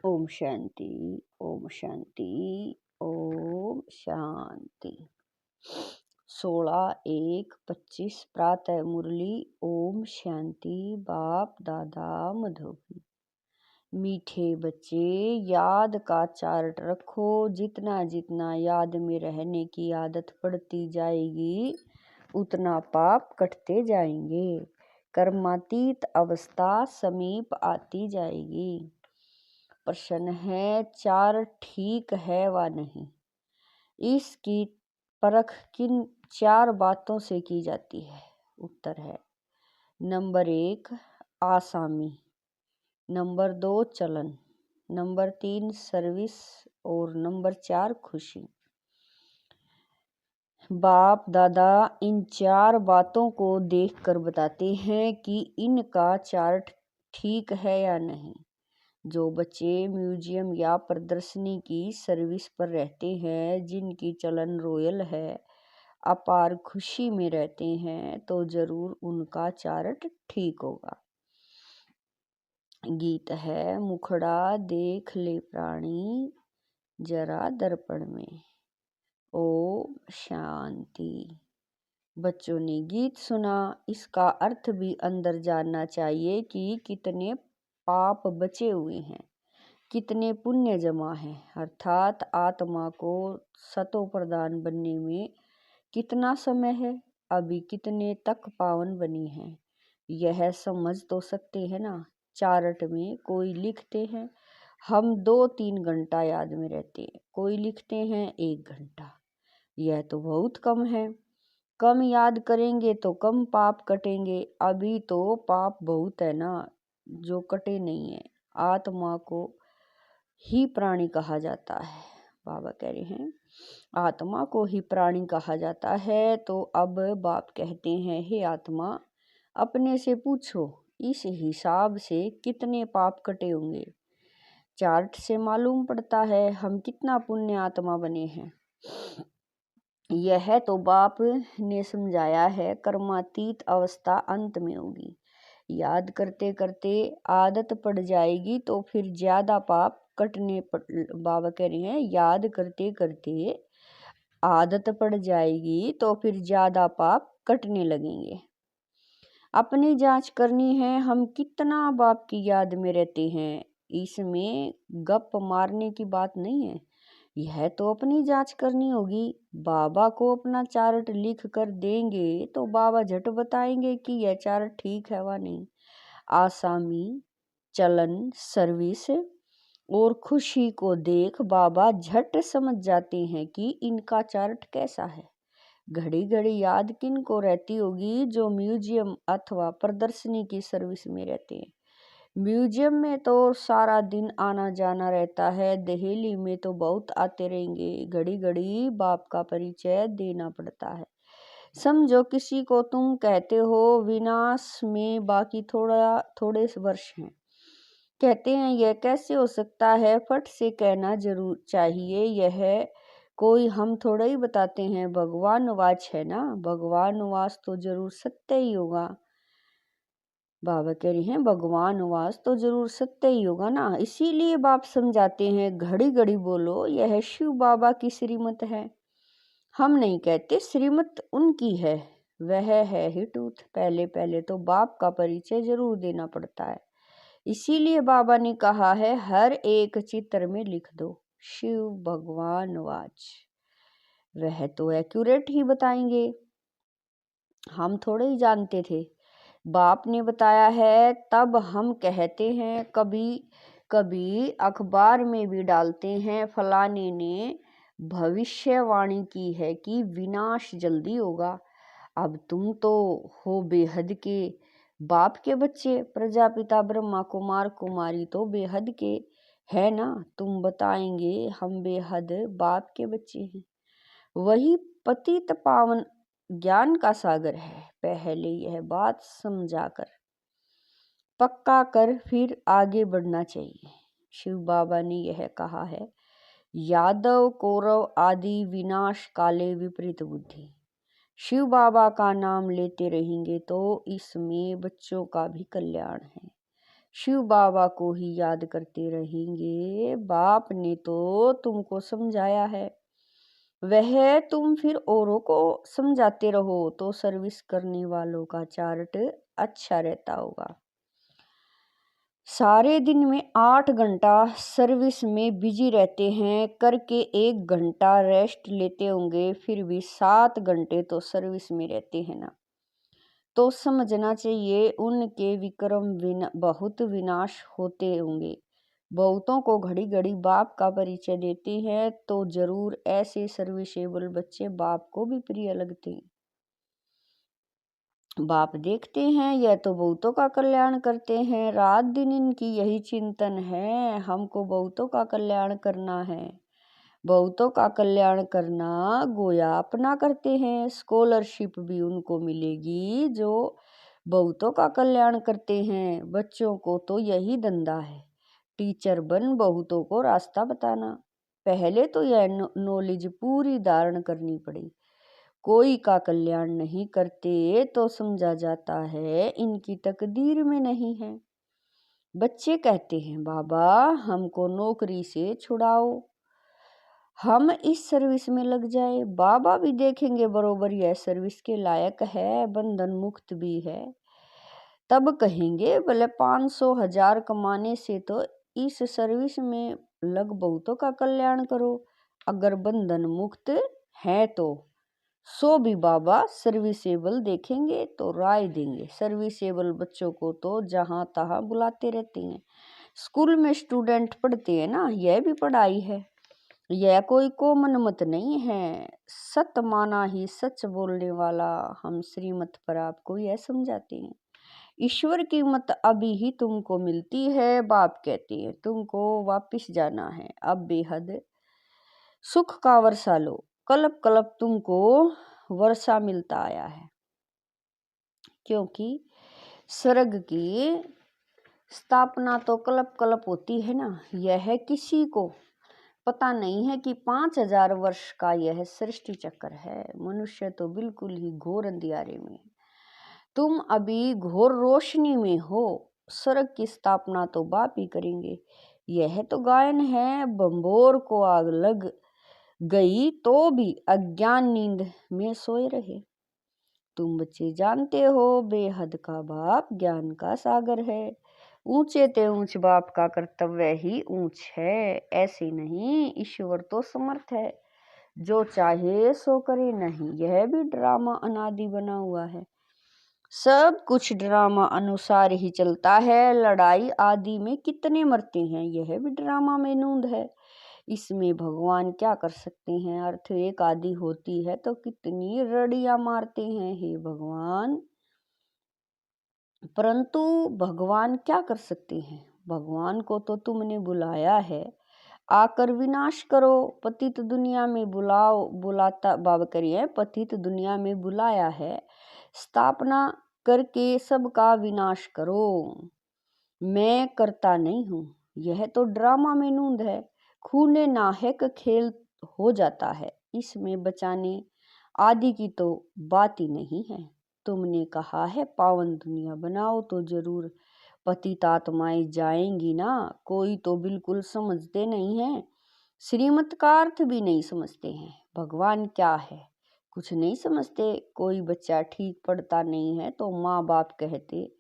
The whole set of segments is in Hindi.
ओम शांति, ओम शांति, ओम शांति। 16/1/25 प्रातः मुरली। ओम शांति। बाप दादा मधुबन। मीठे बच्चे, याद का चार्ट रखो। जितना जितना याद में रहने की आदत पड़ती जाएगी उतना पाप कटते जाएंगे। कर्मातीत अवस्था समीप आती जाएगी। प्रश्न है, चार्ट ठीक है व नहीं? इसकी परख किन 4 बातों से की जाती है? उत्तर है, नंबर 1 आसामी, नंबर 2 चलन, नंबर 3 सर्विस और नंबर 4 खुशी। बाप दादा इन 4 बातों को देखकर बताते हैं कि इनका चार्ट ठीक है या नहीं। जो बच्चे म्यूजियम या प्रदर्शनी की सर्विस पर रहते हैं, जिनकी चलन रॉयल है, अपार खुशी में रहते हैं, तो जरूर उनका चार्ट ठीक होगा। गीत है, मुखड़ा देख ले प्राणी जरा दर्पण में। ओम शांति। बच्चों ने गीत सुना, इसका अर्थ भी अंदर जानना चाहिए कि कितने पाप बचे हुए हैं, कितने पुण्य जमा है, अर्थात आत्मा को सतो प्रधान बनने में कितना समय है, अभी कितने तक पावन बनी है, यह समझ तो सकते हैं ना। चार्ट में कोई लिखते हैं हम 2-3 घंटा याद में रहते हैं, कोई लिखते हैं 1 घंटा। यह तो बहुत कम है। कम याद करेंगे तो कम पाप कटेंगे। अभी तो पाप बहुत है ना जो कटे नहीं है। आत्मा को ही प्राणी कहा जाता है। बाबा कह रहे हैं आत्मा को ही प्राणी कहा जाता है। तो अब बाप कहते हैं, हे आत्मा, अपने से पूछो इस हिसाब से कितने पाप कटे होंगे। चार्ट से मालूम पड़ता है हम कितना पुण्य आत्मा बने हैं। यह तो बाप ने समझाया है, कर्मातीत अवस्था अंत में होगी। याद करते करते आदत पड़ जाएगी तो फिर ज्यादा पाप कटने बाबा कह रहे हैं याद करते करते आदत पड़ जाएगी तो फिर ज्यादा पाप कटने लगेंगे। अपनी जांच करनी है, हम कितना बाप की याद में रहते हैं। इसमें गप मारने की बात नहीं है, यह तो अपनी जांच करनी होगी। बाबा को अपना चार्ट लिख कर देंगे तो बाबा झट बताएंगे कि यह चार्ट ठीक है व नहीं। आसामी, चलन, सर्विस और खुशी को देख बाबा झट समझ जाते हैं कि इनका चार्ट कैसा है। घड़ी घड़ी याद किन को रहती होगी? जो म्यूजियम अथवा प्रदर्शनी की सर्विस में रहते हैं। म्यूजियम में तो सारा दिन आना जाना रहता है, दहेली में तो बहुत आते रहेंगे। घड़ी घड़ी बाप का परिचय देना पड़ता है। समझो किसी को तुम कहते हो विनाश में बाकी थोड़े वर्ष हैं, कहते हैं यह कैसे हो सकता है? फट से कहना जरूर चाहिए, यह कोई हम थोड़ा ही बताते हैं, भगवान वाच है ना। भगवान वास तो जरूर सत्य ही होगा। बाबा कह रहे हैं भगवान वास तो जरूर सत्य ही होगा ना। इसीलिए बाप समझाते हैं घड़ी घड़ी बोलो यह शिव बाबा की श्रीमत है। हम नहीं कहते, श्रीमत उनकी है, वह है ही टूथ। पहले पहले तो बाप का परिचय जरूर देना पड़ता है। इसीलिए बाबा ने कहा है हर एक चित्र में लिख दो शिव भगवान वाच। वह तो एक्यूरेट ही बताएंगे, हम थोड़े ही जानते थे। बाप ने बताया है तब हम कहते हैं। कभी कभी अखबार में भी डालते हैं, फलाने ने भविष्यवाणी की है कि विनाश जल्दी होगा। अब तुम तो हो बेहद के बाप के बच्चे, प्रजापिता ब्रह्मा कुमार कुमारी तो बेहद के है ना। तुम बताएंगे हम बेहद बाप के बच्चे हैं। वही पतित पावन ज्ञान का सागर है। पहले यह बात समझाकर पक्का कर फिर आगे बढ़ना चाहिए। शिव बाबा ने यह कहा है, यादव कौरव आदि विनाश काले विपरीत बुद्धि। शिव बाबा का नाम लेते रहेंगे तो इसमें बच्चों का भी कल्याण है। शिव बाबा को ही याद करते रहेंगे। बाप ने तो तुमको समझाया है, वह तुम फिर औरों को समझाते रहो तो सर्विस करने वालों का चार्ट अच्छा रहता होगा। सारे दिन में 8 घंटा सर्विस में बिजी रहते हैं, करके 1 घंटा रेस्ट लेते होंगे, फिर भी 7 घंटे तो सर्विस में रहते हैं ना। तो समझना चाहिए उनके विक्रम बहुत विनाश होते होंगे। बहुतों को घड़ी घड़ी बाप का परिचय देते हैं, तो जरूर ऐसे सर्विसेबल बच्चे बाप को भी प्रिय लगते हैं। बाप देखते हैं यह तो बहुतों का कल्याण करते हैं, रात दिन इनकी यही चिंतन है, हमको बहुतों का कल्याण करना है। बहुतों का कल्याण करना गोया अपना करते हैं। स्कॉलरशिप भी उनको मिलेगी जो बहुतों का कल्याण करते हैं। बच्चों को तो यही धंधा है, टीचर बन बहुतों को रास्ता बताना। पहले तो यह नॉलेज पूरी धारण करनी पड़ी। कोई का कल्याण नहीं करते तो समझा जाता है इनकी तकदीर में नहीं है। बच्चे कहते हैं बाबा हमको नौकरी से छुड़ाओ, हम इस सर्विस में लग जाए। बाबा भी देखेंगे बरोबर यह सर्विस के लायक है, बंधन मुक्त भी है। तब कहेंगे भले 500,000 कमाने से तो इस सर्विस में लग बहुतों का कल्याण करो। अगर बंधन मुक्त है तो सो भी बाबा सर्विसेबल देखेंगे तो राय देंगे। सर्विसेबल बच्चों को तो जहाँ तहाँ बुलाते रहते हैं। स्कूल में स्टूडेंट पढ़ते हैं ना, यह भी पढ़ाई है, यह कोई कॉमन मत नहीं है। सत माना ही सच बोलने वाला हम श्रीमत पर आपको यह समझाते हैं। ईश्वर की मत अभी ही तुमको मिलती है। बाप कहते हैं तुमको वापिस जाना है, अब बेहद सुख का वर्षा लो। कल्प कल्प तुमको वर्षा मिलता आया है, क्योंकि स्वर्ग की स्थापना तो कल्प कल्प होती है ना। यह किसी को पता नहीं है कि 5,000 वर्ष का यह सृष्टि चक्र है। मनुष्य तो बिल्कुल ही घोर अंधियारे में, तुम अभी घोर रोशनी में हो। स्वर्ग की स्थापना तो बाप ही करेंगे। यह तो गायन है, बंबोर को आग लग गई तो भी अज्ञान नींद में सोए रहे। तुम बच्चे जानते हो बेहद का बाप ज्ञान का सागर है। ऊंचे ते ऊंच बाप का कर्तव्य ही ऊंच है। ऐसे नहीं, ईश्वर तो समर्थ है, जो चाहे सो करे नहीं। यह भी ड्रामा अनादि बना हुआ है, सब कुछ ड्रामा अनुसार ही चलता है। लड़ाई आदि में कितने मरते हैं, यह भी ड्रामा में नूंद है। इसमें भगवान क्या कर सकते हैं। अर्थ एक आदि होती है तो कितनी रड़ियां मारते हैं हे भगवान, परंतु भगवान क्या कर सकते हैं। भगवान को तो तुमने बुलाया है, आकर विनाश करो। पतित दुनिया में बुलाता बाबा करिए, पतित दुनिया में बुलाया है, स्थापना करके सबका विनाश करो। मैं करता नहीं हूँ, यह तो ड्रामा में नूंद है। खूने नाहक खेल हो जाता है, इसमें बचाने आदि की तो बात ही नहीं है। तुमने कहा है पावन दुनिया बनाओ, तो जरूर पतित आत्माएं जाएंगी ना। कोई तो बिल्कुल समझते नहीं है, श्रीमत का अर्थ भी नहीं समझते हैं। भगवान क्या है कुछ नहीं समझते। कोई बच्चा ठीक पढ़ता नहीं है तो माँ बाप कहते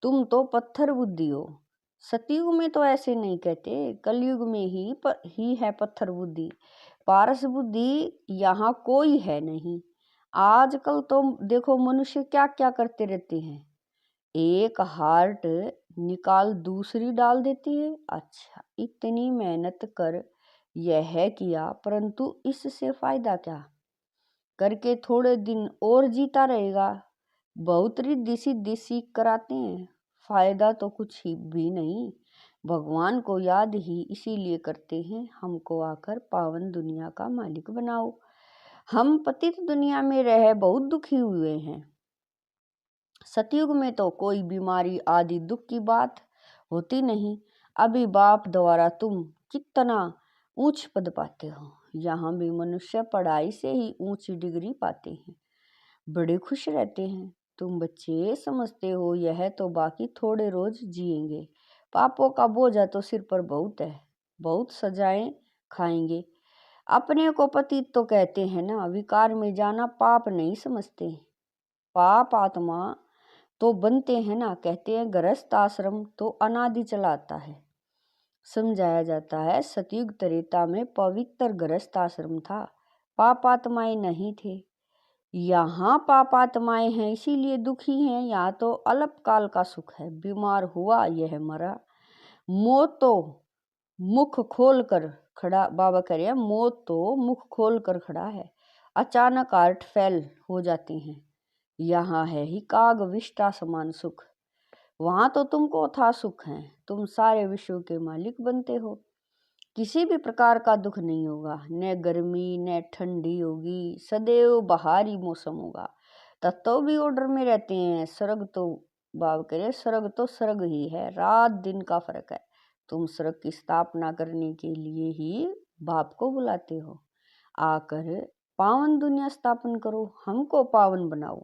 तुम तो पत्थर बुद्धि हो। सतयुग में तो ऐसे नहीं कहते, कलयुग में ही है पत्थर बुद्धि। पारस बुद्धि यहाँ कोई है नहीं। आजकल तो देखो मनुष्य क्या क्या करते रहते हैं, एक हार्ट निकाल दूसरी डाल देती है। अच्छा, इतनी मेहनत कर यह किया, परंतु इससे फायदा क्या। करके थोड़े दिन और जीता रहेगा। बहुत रिद्धि सिद्धि सीख कराते हैं, फायदा तो कुछ ही भी नहीं। भगवान को याद ही इसीलिए करते हैं, हमको आकर पावन दुनिया का मालिक बनाओ। हम पतित दुनिया में रह बहुत दुखी हुए हैं। सतयुग में तो कोई बीमारी आदि दुख की बात होती नहीं। अभी बाप द्वारा तुम कितना ऊंच पद पाते हो। यहाँ भी मनुष्य पढ़ाई से ही ऊंची डिग्री पाते हैं, बड़े खुश रहते हैं। तुम बच्चे समझते हो यह तो बाकी थोड़े रोज जिएंगे, पापों का बोझा तो सिर पर बहुत है, बहुत सजाएं खाएंगे। अपने को पतित तो कहते हैं ना, विकार में जाना पाप नहीं समझते। पाप आत्मा तो बनते हैं ना, कहते हैं गृहस्थ आश्रम तो अनादि चला आता है। समझाया जाता है सतयुग त्रेता में पवित्र गृहस्थ आश्रम था, पापात्माएं नहीं थे। यहाँ पापात्माएं हैं इसीलिए दुखी हैं। यहाँ तो अल्पकाल का सुख है, बीमार हुआ यह मरा। मौत तो मुख खोल कर खड़ा, बाबा कह रहे हैं मौत तो मुख खोल कर खड़ा है, अचानक हार्ट फेल हो जाते हैं। यहाँ है ही काग विष्टा समान सुख, वहां तो तुमको था सुख है, तुम सारे विश्व के मालिक बनते हो। किसी भी प्रकार का दुख नहीं होगा, न गर्मी न ठंडी होगी, सदैव बहारी मौसम होगा। तत्व भी ऑर्डर में रहते हैं। स्वर्ग तो बाब करे स्वर्ग तो स्वर्ग ही है, रात दिन का फर्क है। तुम स्वर्ग की स्थापना करने के लिए ही बाप को बुलाते हो, आकर पावन दुनिया स्थापन करो, हमको पावन बनाओ।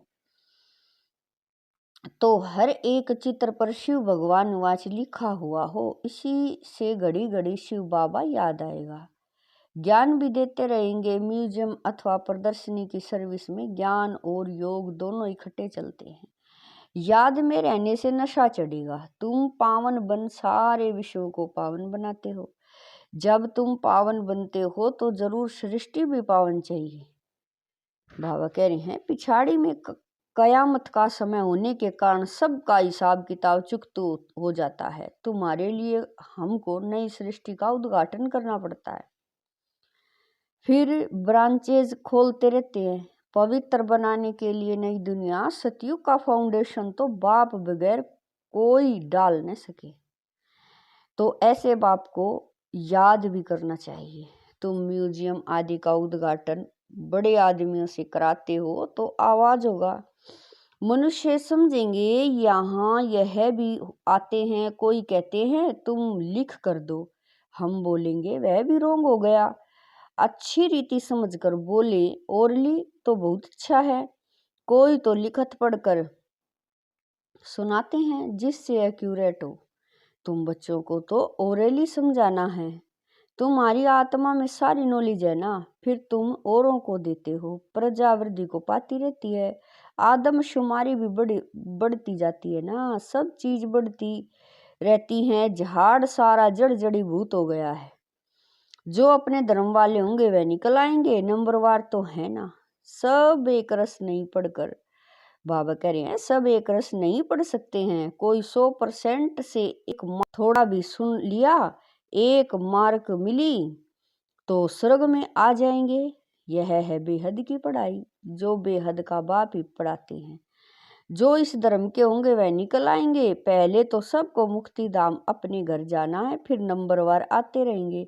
तो हर एक चित्र पर शिव भगवान वाच लिखा हुआ हो, इसी से घड़ी घड़ी शिव बाबा याद आएगा। ज्ञान भी देते रहेंगे। म्यूजियम अथवा प्रदर्शनी की सर्विस में ज्ञान और योग दोनों इकट्ठे चलते हैं। याद में रहने से नशा चढ़ेगा। तुम पावन बन सारे विश्व को पावन बनाते हो। जब तुम पावन बनते हो तो जरूर सृष्टि भी पावन चाहिए। बाबा कह रहे हैं पिछाड़ी में कयामत का समय होने के कारण सबका हिसाब किताब चुकता हो जाता है। तुम्हारे लिए हमको नई सृष्टि का उद्घाटन करना पड़ता है, फिर ब्रांचेज खोलते रहते हैं पवित्र बनाने के लिए नई दुनिया। सतयुग का फाउंडेशन तो बाप बगैर कोई डाल न सके, तो ऐसे बाप को याद भी करना चाहिए। तुम म्यूजियम आदि का उद्घाटन बड़े आदमियों से कराते हो तो आवाज होगा, मनुष्य समझेंगे यहाँ यह भी आते हैं। कोई कहते हैं तुम लिख कर दो, हम बोलेंगे वह भी रोंग हो गया। अच्छी रीति समझकर बोले ओरली तो बहुत अच्छा है। कोई तो लिखत पढ़कर सुनाते हैं जिससे एक्यूरेट हो। तुम बच्चों को तो ओरली समझाना है। तुम्हारी आत्मा में सारी नॉलेज है ना, फिर तुम औरों को देते हो। प्रजावृद्धि को पाती रहती है, आदमशुमारी भी बढ़ती जाती है ना, सब चीज बढ़ती रहती है। झाड़ सारा जड़ जड़ीभूत हो गया है। जो अपने धर्म वाले होंगे वह निकल आएंगे, नंबरवार तो है ना। सब एक रस नहीं पढ़कर, बाबा कह रहे हैं सब एक रस नहीं पढ़ सकते हैं। कोई 100% से एक थोड़ा भी सुन लिया, एक मार्क मिली तो स्वर्ग में आ जाएंगे। यह है बेहद की पढ़ाई, जो बेहद का बाप ही पढ़ाते हैं। जो इस धर्म के होंगे वह निकल आएंगे। पहले तो सबको मुक्ति धाम अपने घर जाना है, फिर नंबरवार आते रहेंगे।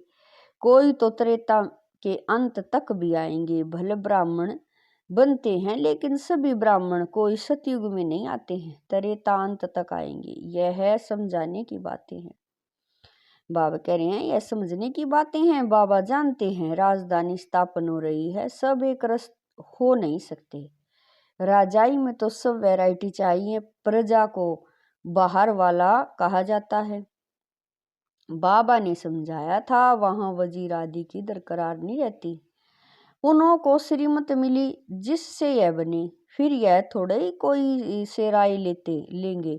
कोई तो त्रेता के अंत तक भी आएंगे। भले ब्राह्मण बनते हैं लेकिन सभी ब्राह्मण कोई सतयुग में नहीं आते हैं, त्रेता अंत तक आएंगे। यह समझाने की बातें हैं। बाबा कह रहे हैं यह समझने की बातें हैं। बाबा जानते हैं राजधानी स्थापन हो रही है, सब एक रस हो नहीं सकते। राजाई में तो सब वैरायटी चाहिए। प्रजा को बाहर वाला कहा जाता है। बाबा ने समझाया था वहां वजीर आदि की दरकार नहीं रहती। उन्हों को श्रीमत मिली जिससे यह बने, फिर यह थोड़े ही कोई से राय लेंगे।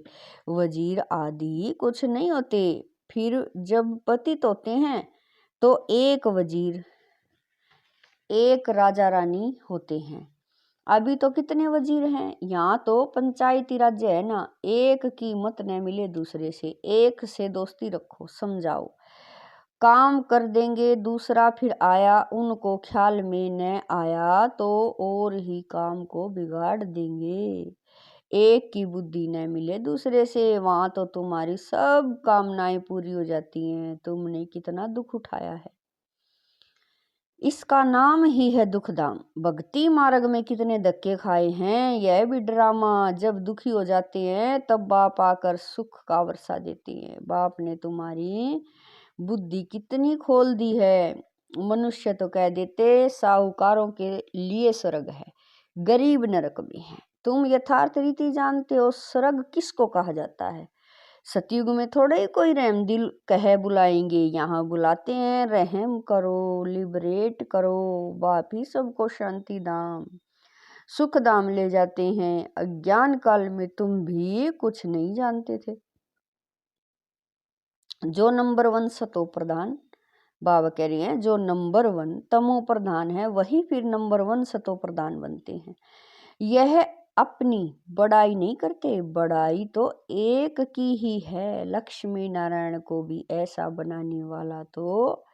वजीर आदि कुछ नहीं होते। फिर जब पतित होते हैं तो एक वजीर एक राजा रानी होते हैं। अभी तो कितने वजीर हैं, यहाँ तो पंचायती राज्य है ना। एक की मत न मिले दूसरे से, एक से दोस्ती रखो, समझाओ, काम कर देंगे। दूसरा फिर आया, उनको ख्याल में न आया तो और ही काम को बिगाड़ देंगे। एक की बुद्धि न मिले दूसरे से, वहां तो तुम्हारी सब कामनाएं पूरी हो जाती हैं। तुमने कितना दुख उठाया है, इसका नाम ही है दुखधाम। भक्ति मार्ग में कितने धक्के खाए हैं, यह भी ड्रामा। जब दुखी हो जाते हैं तब बाप आकर सुख का वर्षा देते हैं। बाप ने तुम्हारी बुद्धि कितनी खोल दी है। मनुष्य तो कह देते साहूकारों के लिए स्वर्ग है, गरीब नरक में है। तुम यथार्थ रीति जानते हो स्वर्ग किसको कहा जाता है। सतयुग में थोड़े ही कोई रहम दिल कह बुलाएंगे, यहाँ बुलाते हैं रहम करो, लिबरेट करो, बाप ही सबको शांति धाम सुख धाम ले जाते हैं। अज्ञान काल में तुम भी कुछ नहीं जानते थे। जो नंबर 1 सतो प्रधान, बाबा कह रही हैं, जो नंबर 1 तमो प्रधान है वही फिर नंबर 1 सतो प्रधान बनते हैं। यह अपनी बड़ाई नहीं करते, बड़ाई तो एक की ही है। लक्ष्मी नारायण को भी ऐसा बनाने वाला तो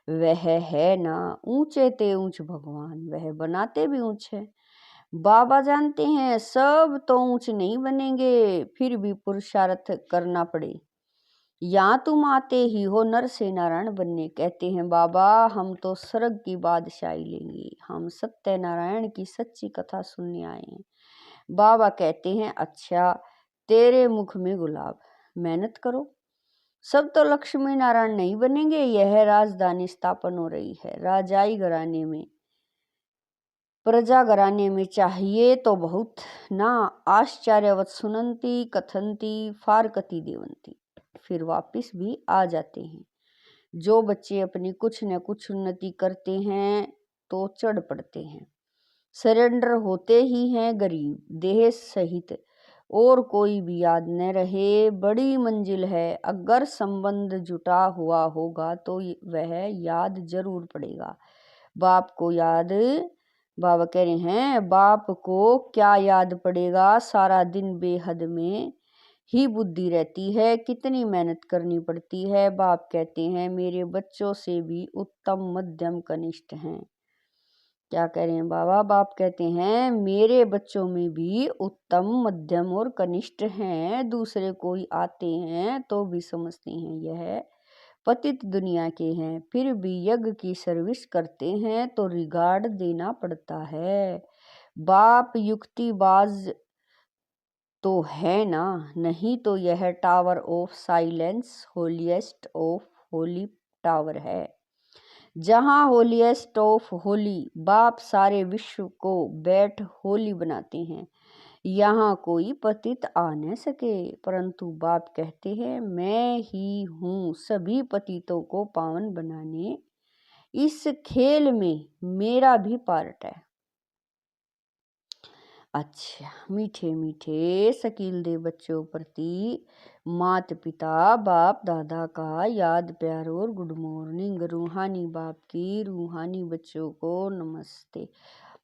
वह है ना। ऊंचे ते ऊंच भगवान, वह बनाते भी ऊंचे। बाबा जानते हैं सब तो ऊंच नहीं बनेंगे, फिर भी पुरुषार्थ करना पड़े। यहाँ तुम आते ही हो नर से नारायण बनने। कहते हैं बाबा हम तो स्वर्ग की बादशाही लेंगे, हम सत्य नारायण की सच्ची कथा सुनने आए हैं। बाबा कहते हैं अच्छा तेरे मुख में गुलाब, मेहनत करो। सब तो लक्ष्मी नारायण नहीं बनेंगे। यह राजधानी स्थापन हो रही है, राजाई घराने में, प्रजा घराने में चाहिए तो बहुत ना। आश्चर्यवत सुनंती कथंती फारकती देवंती, फिर वापिस भी आ जाते हैं। जो बच्चे अपनी कुछ न कुछ उन्नति करते हैं तो चढ़ पड़ते हैं, सरेंडर होते ही हैं गरीब देह सहित, और कोई भी याद न रहे। बड़ी मंजिल है, अगर संबंध जुटा हुआ होगा तो वह याद जरूर पड़ेगा। बाप को याद, बाबा कह रहे हैं बाप को क्या याद पड़ेगा, सारा दिन बेहद में ही बुद्धि रहती है, कितनी मेहनत करनी पड़ती है। बाप कहते हैं मेरे बच्चों से भी उत्तम मध्यम कनिष्ठ हैं। क्या कह रहे हैं बाबा? बाप कहते हैं मेरे बच्चों में भी उत्तम मध्यम और कनिष्ठ हैं। दूसरे कोई आते हैं तो भी समझते हैं यह पतित दुनिया के हैं, फिर भी यज्ञ की सर्विस करते हैं तो रिगार्ड देना पड़ता है। बाप युक्तिबाज तो है ना, नहीं तो यह tower of silence holiest of Holi tower है, जहाँ होलीएस्ट ऑफ होली बाप सारे विश्व को बैठ होली बनाते हैं। यहाँ कोई पतित आ न सके, परंतु बाप कहते हैं मैं ही हूँ सभी पतितों को पावन बनाने। इस खेल में मेरा भी पार्ट है। अच्छा, मीठे मीठे शकील दे बच्चों प्रति मात पिता बाप दादा का याद प्यार और गुड मॉर्निंग। रूहानी बाप की रूहानी बच्चों को नमस्ते।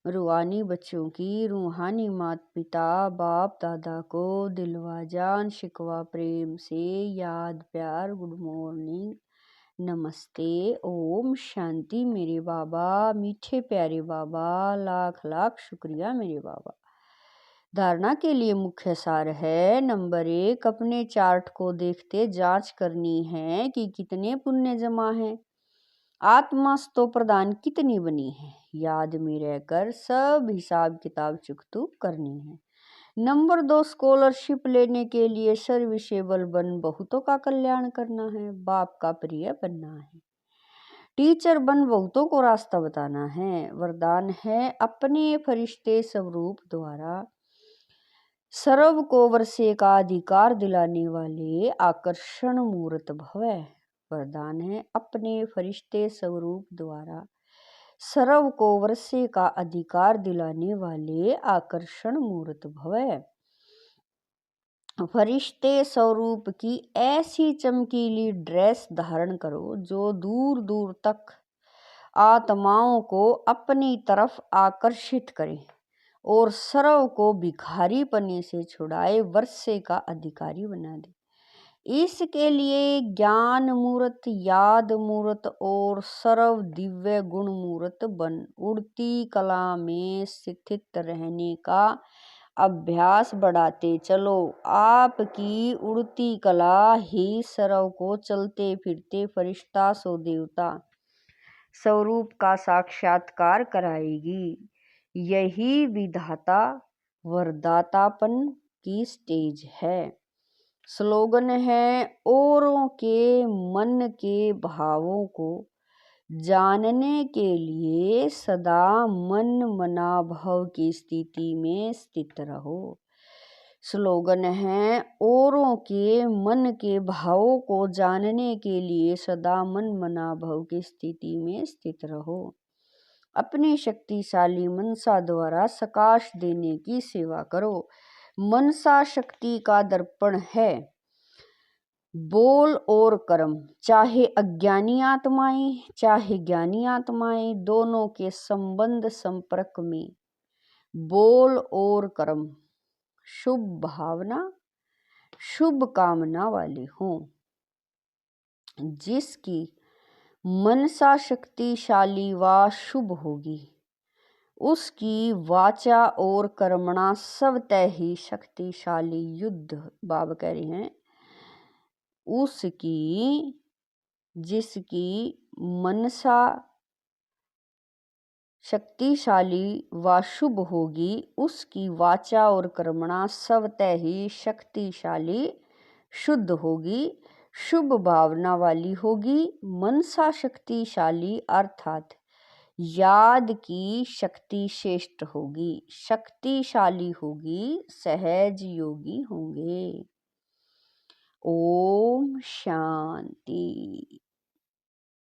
रूहानी बच्चों की रूहानी मात पिता बाप दादा को दिलवा जान शिकवा प्रेम से याद प्यार गुड मॉर्निंग नमस्ते। ओम शांति मेरे बाबा, मीठे प्यारे बाबा, लाख लाख शुक्रिया मेरे बाबा। धारणा के लिए मुख्य सार है नंबर 1, अपने चार्ट को देखते जांच करनी है कि कितने पुण्य जमा हैं, आत्मा तो प्रदान कितनी बनी है, याद में रहकर सब हिसाब किताब चुकतू करनी है। नंबर 2, स्कॉलरशिप लेने के लिए सर्विसेबल बन बहुतों का कल्याण करना है, बाप का प्रिय बनना है। टीचर बन बहुतों को रास्ता बताना है। वरदान है अपने फरिश्ते स्वरूप द्वारा सर्व को वर्षे का अधिकार दिलाने वाले आकर्षण मूर्त भव। वरदान है अपने फरिश्ते स्वरूप द्वारा सर्व को वर्षे का अधिकार दिलाने वाले आकर्षण मूर्त भव। फरिश्ते स्वरूप की ऐसी चमकीली ड्रेस धारण करो जो दूर दूर तक आत्माओं को अपनी तरफ आकर्षित करे और सर्व को भिखारीपने से छुड़ाए, वर्षे का अधिकारी बना दे। इसके लिए ज्ञान मूर्त, याद मूर्त और सर्व दिव्य गुण मूर्त बन उड़ती कला में स्थित रहने का अभ्यास बढ़ाते चलो। आपकी उड़ती कला ही सर्व को चलते फिरते फरिश्ता सो देवता स्वरूप का साक्षात्कार कराएगी। यही विधाता वरदातापन की स्टेज है। स्लोगन है औरों के मन के भावों को जानने के लिए सदा मन मना भाव की स्थिति में स्थित रहो। स्लोगन है, औरों के मन के भावों को जानने के लिए सदा मन मना भव की स्थिति में स्थित रहो। अपने शक्तिशाली मनसा द्वारा सकाश देने की सेवा करो। मनसा शक्ति का दर्पण है। बोल और कर्म, चाहे अज्ञानी आत्माएं चाहे ज्ञानी आत्माएं, दोनों के संबंध संपर्क में बोल और कर्म शुभ भावना शुभ कामना वाले हों। जिसकी मनसा शक्तिशाली व शुभ होगी, उसकी वाचा और कर्मणा स्वतः ही शक्तिशाली युद्ध। बाबा कह रहे हैं उसकी, जिसकी मनसा शक्तिशाली व शुभ होगी, उसकी वाचा और कर्मणा स्वतः ही शक्तिशाली शुद्ध होगी, शुभ भावना वाली होगी। मनसा शक्तिशाली अर्थात याद की शक्ति श्रेष्ठ होगी, शक्तिशाली होगी, सहज योगी होंगे। ओम शांति।